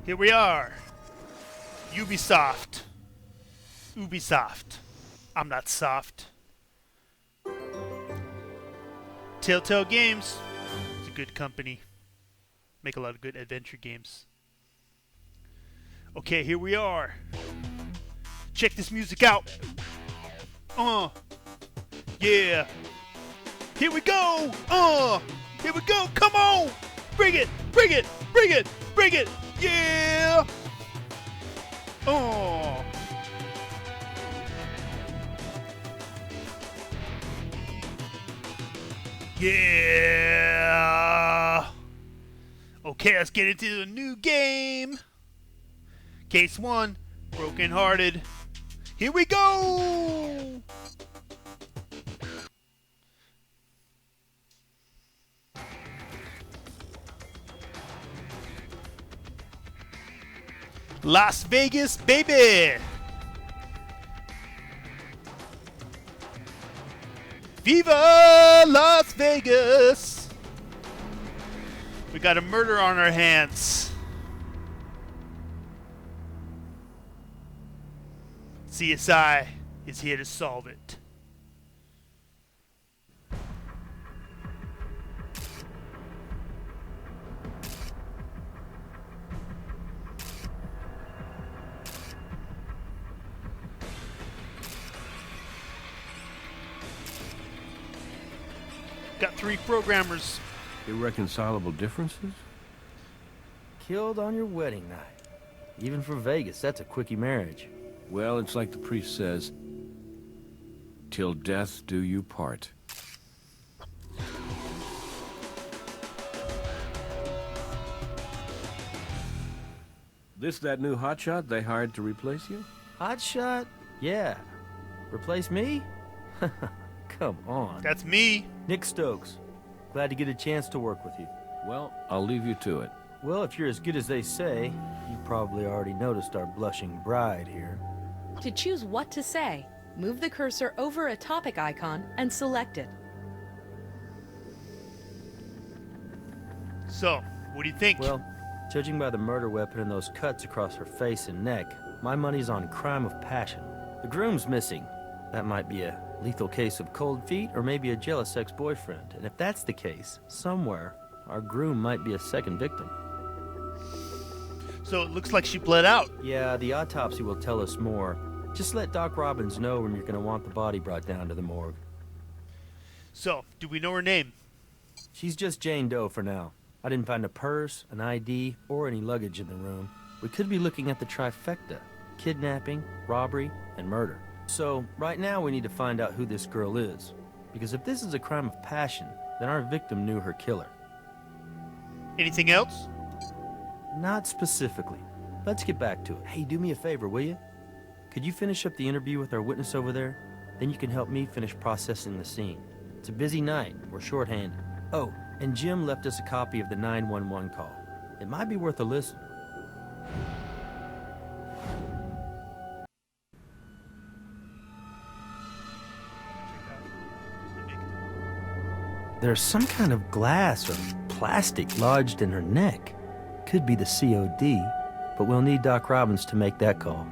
Here we are. Ubisoft. I'm not soft. Telltale Games. It's a good company. Make a lot of good adventure games. Okay, here we are. Check this music out. Yeah. Here we go. Here we go. Come on. Bring it. Bring it. Bring it. Bring it. Yeah. Yeah. Okay, let's get into the new game. Case 1, Broken Hearted. Here we go. Las Vegas, baby. Viva Las Vegas! We got a murder on our hands. CSI is here to solve it. Got 3 programmers. Irreconcilable differences? Killed on your wedding night. Even for Vegas, that's a quickie marriage. Well, it's like the priest says, till death do you part. This that new hotshot they hired to replace you? Hotshot? Yeah. Replace me? Come on. That's me. Nick Stokes. Glad to get a chance to work with you. Well, I'll leave you to it. Well, if you're as good as they say, you probably already noticed our blushing bride here. To choose what to say, move the cursor over a topic icon and select it. So, what do you think? Well, judging by the murder weapon and those cuts across her face and neck, my money's on crime of passion. The groom's missing. That might be a lethal case of cold feet or maybe a jealous ex-boyfriend. And if that's the case, somewhere, our groom might be a second victim. So it looks like she bled out. Yeah, the autopsy will tell us more. Just let Doc Robbins know when you're going to want the body brought down to the morgue. So, do we know her name? She's just Jane Doe for now. I didn't find a purse, an ID, or any luggage in the room. We could be looking at the trifecta: kidnapping, robbery, and murder. So, right now we need to find out who this girl is. Because if this is a crime of passion, then our victim knew her killer. Anything else? Not specifically. Let's get back to it. Hey, do me a favor, will you? Could you finish up the interview with our witness over there? Then you can help me finish processing the scene. It's a busy night. We're short-handed. Oh, and Jim left us a copy of the 911 call. It might be worth a listen. There's some kind of glass or plastic lodged in her neck. Could be the COD, but we'll need Doc Robbins to make that call.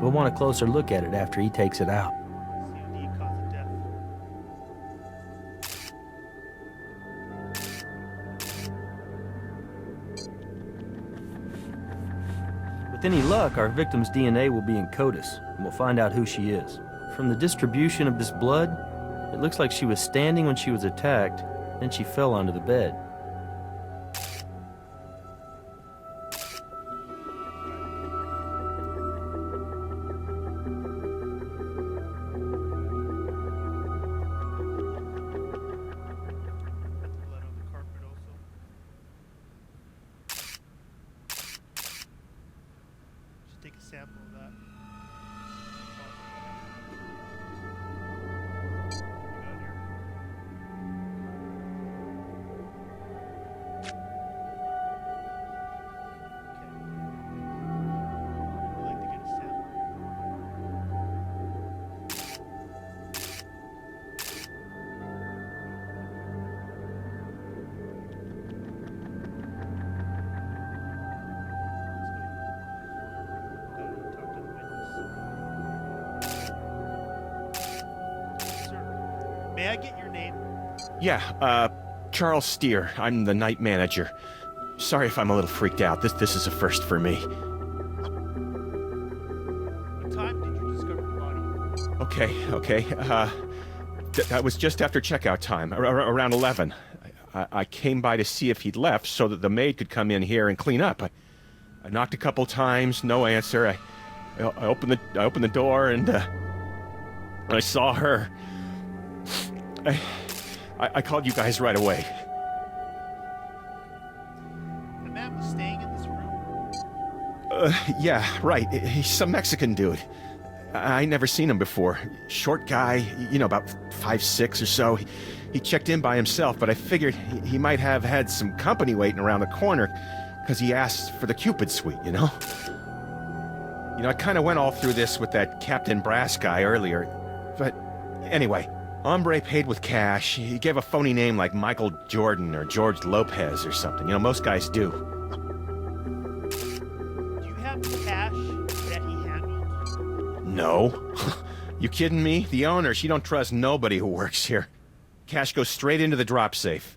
We'll want a closer look at it after he takes it out. COD, cause of death. With any luck, our victim's DNA will be in CODIS, and we'll find out who she is. From the distribution of this blood, it looks like she was standing when she was attacked, then she fell onto the bed. Blood on the carpet also. Should take a sample of that. What we got here? May I get your name? Yeah, Charles Steer. I'm the night manager. Sorry if I'm a little freaked out. This is a first for me. What time did you discover the body? Okay. That was just after checkout time, around 11. I came by to see if he'd left so that the maid could come in here and clean up. I knocked a couple times, no answer. I opened the door and I saw her. I called you guys right away. The man was staying in this room? Yeah, right. He's some Mexican dude. I never seen him before. Short guy, about 5'6" or so. He checked in by himself, but I figured he might have had some company waiting around the corner because he asked for the Cupid suite, I kind of went all through this with that Captain Brass guy earlier. But anyway, hombre paid with cash. He gave a phony name like Michael Jordan or George Lopez or something. Most guys do. Do you have cash that he handled? No. You kidding me? The owner, she don't trust nobody who works here. Cash goes straight into the drop safe.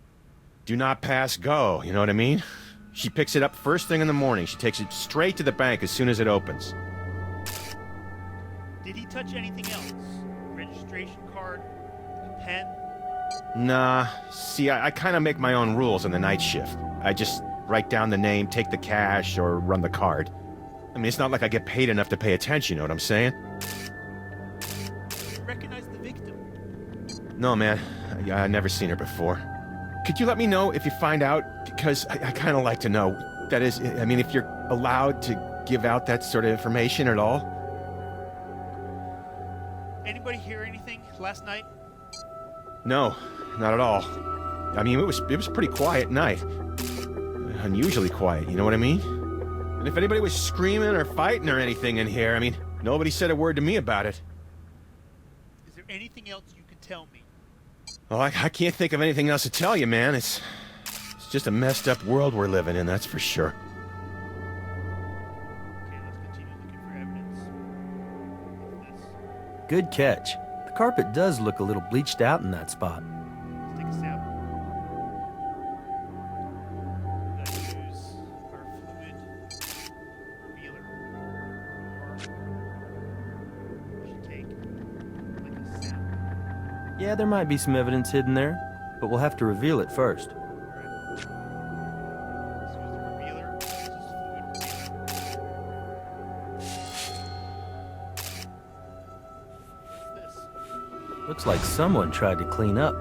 Do not pass go, you know what I mean? She picks it up first thing in the morning. She takes it straight to the bank as soon as it opens. Did he touch anything else? Registration card? A pen? Nah. See, I kind of make my own rules on the night shift. I just write down the name, take the cash, or run the card. I mean, it's not like I get paid enough to pay attention, you know what I'm saying? Did you recognize the victim? No, man. I never seen her before. Could you let me know if you find out? Because I kind of like to know. That is, I mean, if you're allowed to give out that sort of information at all? Anybody hear anything last night? No, not at all. I mean, it was pretty quiet night. Unusually quiet, you know what I mean? And if anybody was screaming or fighting or anything in here, I mean, nobody said a word to me about it. Is there anything else you can tell me? Well, I can't think of anything else to tell you, man. It's just a messed up world we're living in, that's for sure. Okay, let's continue looking for evidence. This. Good catch. The carpet does look a little bleached out in that spot. Let's take a sample. Let's use our fluid revealer. Or we should take like a sample. Yeah, there might be some evidence hidden there, but we'll have to reveal it first. Let's use the revealer. This is fluid revealer. This. Looks like someone tried to clean up.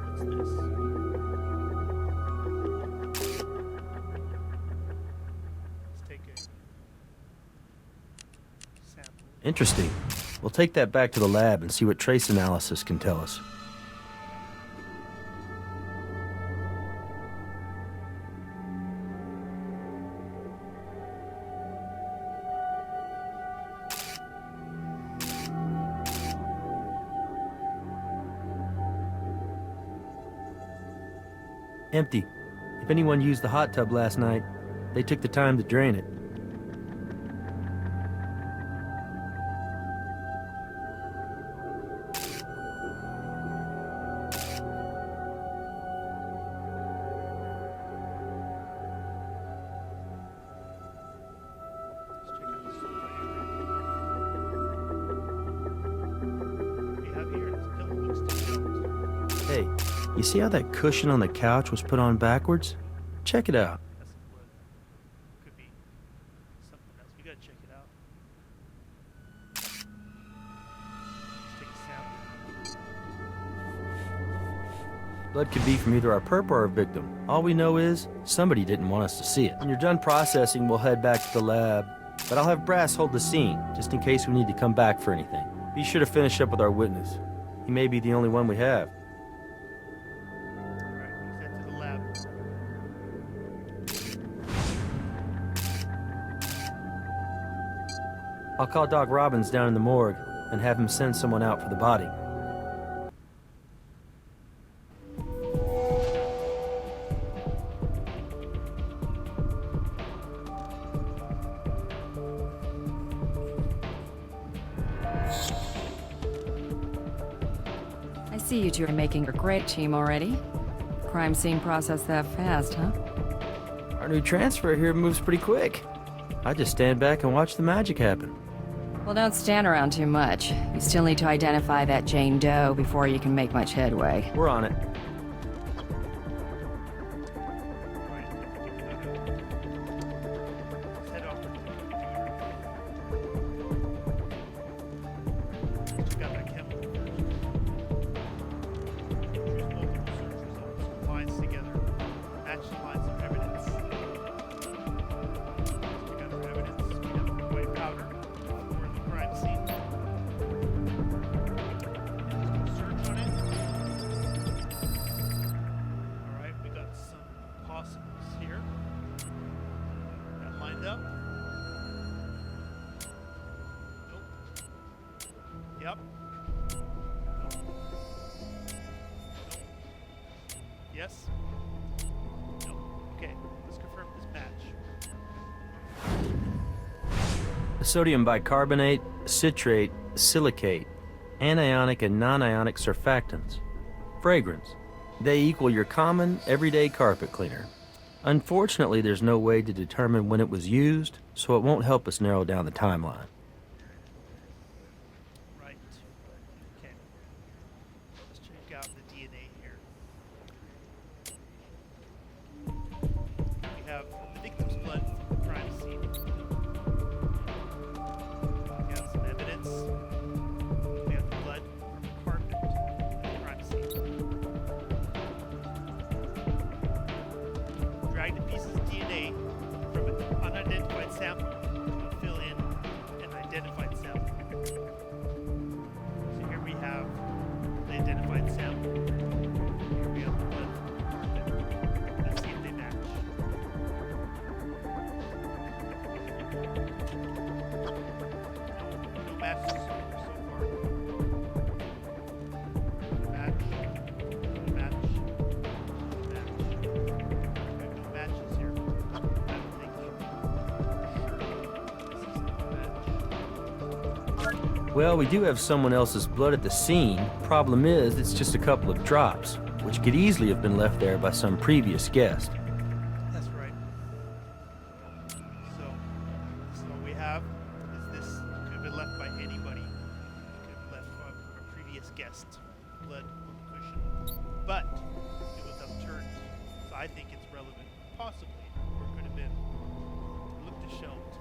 What's this? Let's take a sample. Interesting. We'll take that back to the lab and see what trace analysis can tell us. Empty. If anyone used the hot tub last night, they took the time to drain it. Let's check out the sofa area. What do we have here? This pillow looks disheveled. Hey, you see how that cushion on the couch was put on backwards? Check it out. That's some blood. Could be something else. We gotta check it out. Let's take a sample. Blood could be from either our perp or our victim. All we know is somebody didn't want us to see it. When you're done processing, we'll head back to the lab. But I'll have Brass hold the scene, just in case we need to come back for anything. Be sure to finish up with our witness. He may be the only one we have. Alright, let's head to the lab. I'll call Doc Robbins down in the morgue and have him send someone out for the body. see you two are making a great team already. Crime scene process that fast, huh? Our new transfer here moves pretty quick. I just stand back and watch the magic happen. Well, don't stand around too much. You still need to identify that Jane Doe before you can make much headway. We're on it. Let's head off to the computer. Check out that chemical first. Choose multiple search results. Lines together. Match the lines of evidence. Check out our evidence. We have white powder for the crime scene. Search on it. Alright, we got some possibles here. That lined up. Nope. Yep. Nope. Nope. Yes. Nope. Okay, let's confirm this match. Sodium bicarbonate, citrate, silicate, anionic and non-ionic surfactants. Fragrance. They equal your common, everyday carpet cleaner. Unfortunately, there's no way to determine when it was used, so it won't help us narrow down the timeline. Right. Okay. Let's check out the DNA here. We have the victim's blood from the crime scene. We have some evidence. We have the blood from the carpet at the crime scene. Drag the pieces of DNA from an unidentified sample to fill in an identified sample. So here we have the identified sample. Here we have the blood from the carpet. Let's see if they match. No matches so far. Match. Match. Match. No matches here. I don't think sure this is a match. Well, we do have someone else's blood at the scene. Problem is, it's just a couple of drops, which could easily have been left there by some previous guest. That's right. So what we have is this could have been left by anybody. It could have been left from a previous guest. Blood on the cushion. But it was upturned. So I think it's relevant. Possibly. Or it could have been looked disheveled.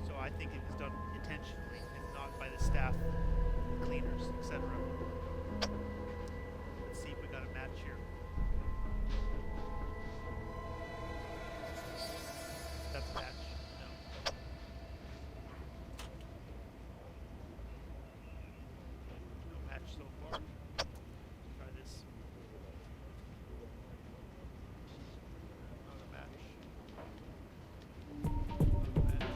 So I think it was done intentionally and not by the staff, cleaners, etc. Let's see if we got a match here. That's a match. No. No match so far. Let's try this. Not a match. Not a match.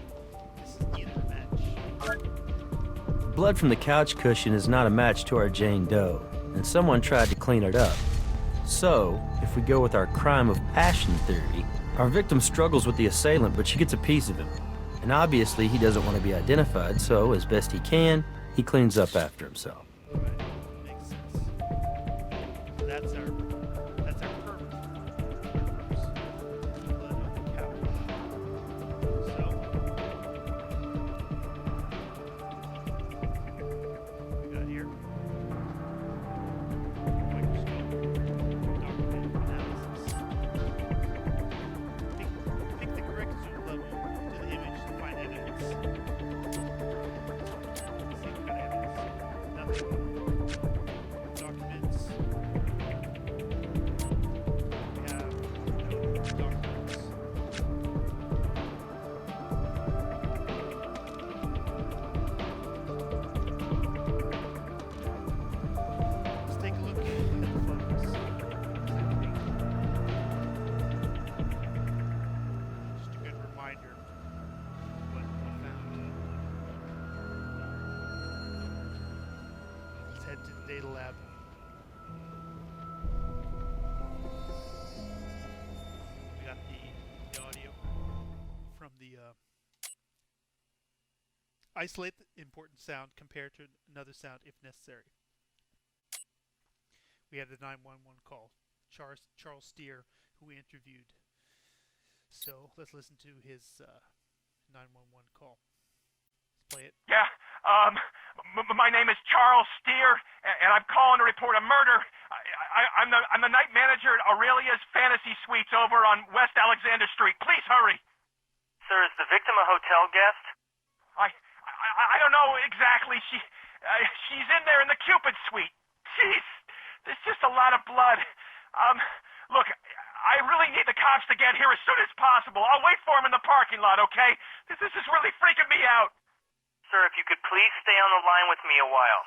This is neither a match. Blood from the couch cushion is not a match to our Jane Doe, and someone tried to clean it up. So, if we go with our crime of passion theory, our victim struggles with the assailant, but she gets a piece of him. And obviously, he doesn't want to be identified, so as best he can, he cleans up after himself. Right. Makes sense. So that's our purpose. Blood on the couch. So what we got here? Microscope. Document analysis. Pick the correct zoom level to the image to find evidence. Let's see what kind of evidence. Nothing. Documents. We have no documents. Let's take a look at the photos. Just a good reminder of what we found. Let's head to the data lab. We got the audio from the isolate the important sound compared to another sound if necessary. We have the 911 call. Charles Steer, who we interviewed. So let's listen to his 911 call. Let's play it. Yeah, my name is Charles Steer, and I'm calling to report a murder. I'm the night manager at Aurelia's Fantasy Suites over on West Alexander Street. Please hurry. Sir, is the victim a hotel guest? I don't know exactly. She's in there in the Cupid Suite. Jeez, there's just a lot of blood. Look, I really need the cops to get here as soon as possible. I'll wait for them in the parking lot, okay? This is really freaking me out. Sir, if you could please stay on the line with me a while.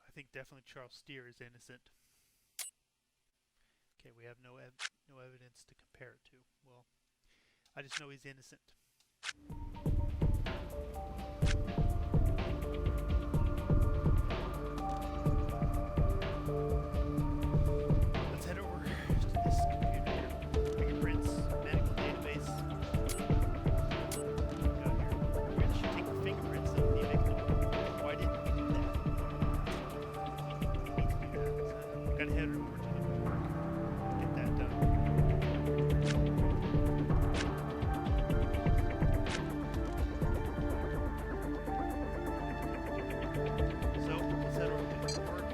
I think definitely Charles Steer is innocent. Okay, we have no evidence to compare it to. Well, I just know he's innocent. Let's head over to this computer here. Fingerprints, medical database. Go here. We really should take the fingerprints of the victim. Why didn't we do that? We need to do that. So gotta head over to the morgue. Get that done. So let's head over to the morgue.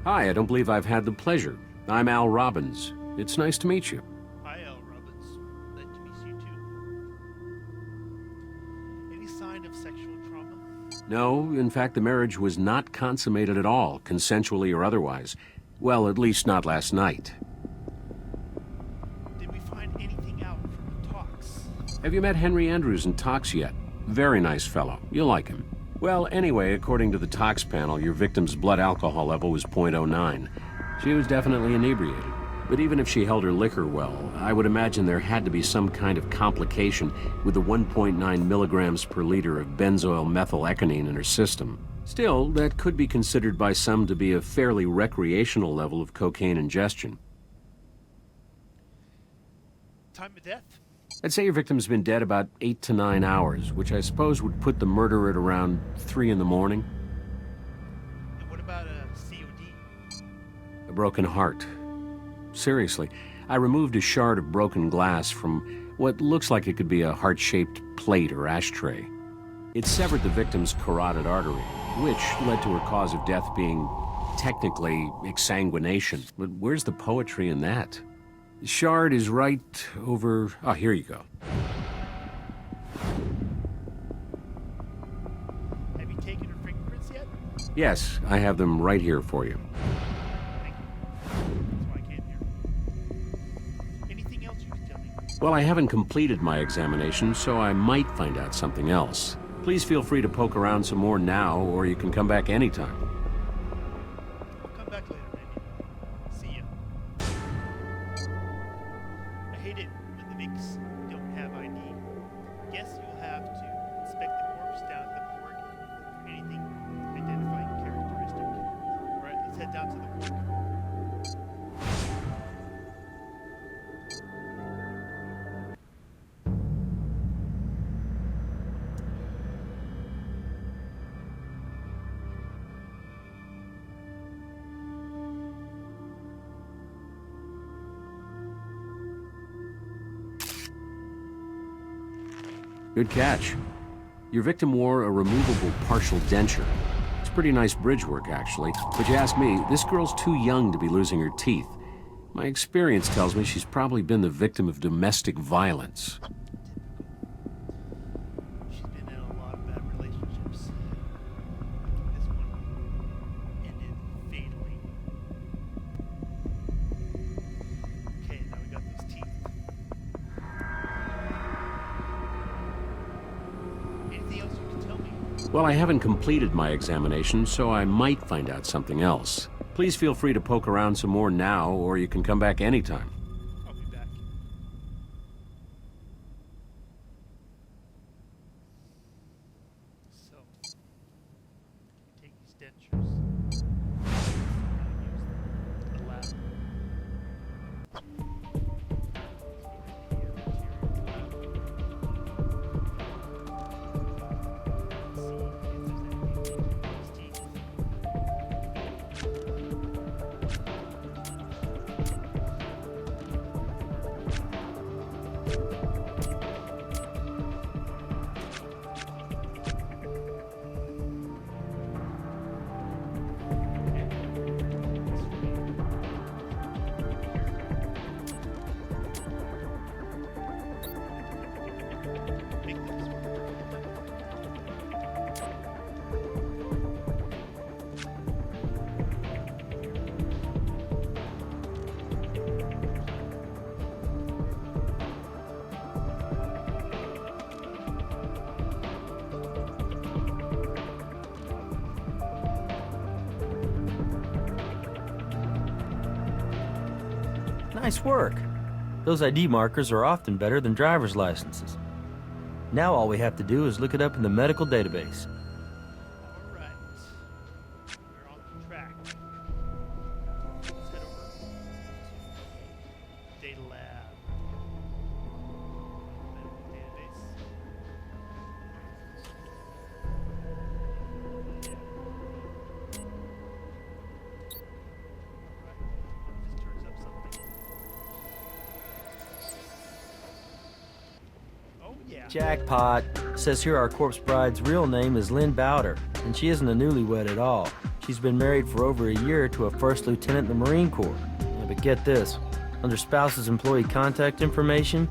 Hi, I don't believe I've had the pleasure. I'm Al Robbins. It's nice to meet you. Hi, Al Robbins. Nice to meet you too. Any sign of sexual trauma? No, in fact, the marriage was not consummated at all, consensually or otherwise. Well, at least not last night. Did we find anything out from the talks? Have you met Henry Andrews in Tox yet? Very nice fellow. You'll like him. Well, anyway, according to the Tox panel, your victim's blood alcohol level was .09. She was definitely inebriated. But even if she held her liquor well, I would imagine there had to be some kind of complication with the 1.9 milligrams per liter of benzoyl methylecgonine in her system. Still, that could be considered by some to be a fairly recreational level of cocaine ingestion. Time of death? I'd say your victim's been dead about 8 to 9 hours, which I suppose would put the murder at around 3 in the morning. And what about a COD? A broken heart. Seriously, I removed a shard of broken glass from what looks like it could be a heart-shaped plate or ashtray. It severed the victim's carotid artery, which led to her cause of death being technically exsanguination. But where's the poetry in that? The shard is right over... Oh, here you go. Have you taken her fingerprints yet? Yes, I have them right here for you. Thank you. That's why I came here. Anything else you can tell me? Well, I haven't completed my examination, so I might find out something else. Please feel free to poke around some more now, or you can come back anytime. I'll come back later, maybe. See ya. I hate it when the Vicks don't have ID. Guess you'll have to inspect the corpse down at the morgue for anything identifying characteristic. Alright, let's head down to the morgue. Good catch. Your victim wore a removable partial denture. It's pretty nice bridge work, actually. But you ask me, this girl's too young to be losing her teeth. My experience tells me she's probably been the victim of domestic violence. She's been in a lot of bad relationships. This one ended fatally. Okay, now we got those teeth. Anything else you can tell me? Well, I haven't completed my examination, so I might find out something else. Please feel free to poke around some more now, or you can come back anytime. I'll be back. So, take these dentures. Use the lab. Nice work. Those ID markers are often better than driver's licenses. Now all we have to do is look it up in the medical database. All right. We're on the track. Let's head over to Data Lab. Medical database. Alright. This turns up something. Oh yeah. Jackpot. Says here our corpse bride's real name is Lynn Bowder, and she isn't a newlywed at all. She's been married for over a year to a first lieutenant in the Marine Corps. Yeah, but get this. Under spouse's employee contact information,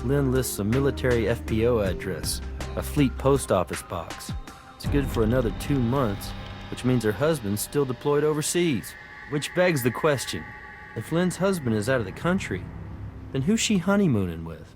Lynn lists a military FPO address, a fleet post office box. It's good for another 2 months, which means her husband's still deployed overseas. Which begs the question, if Lynn's husband is out of the country, then who's she honeymooning with?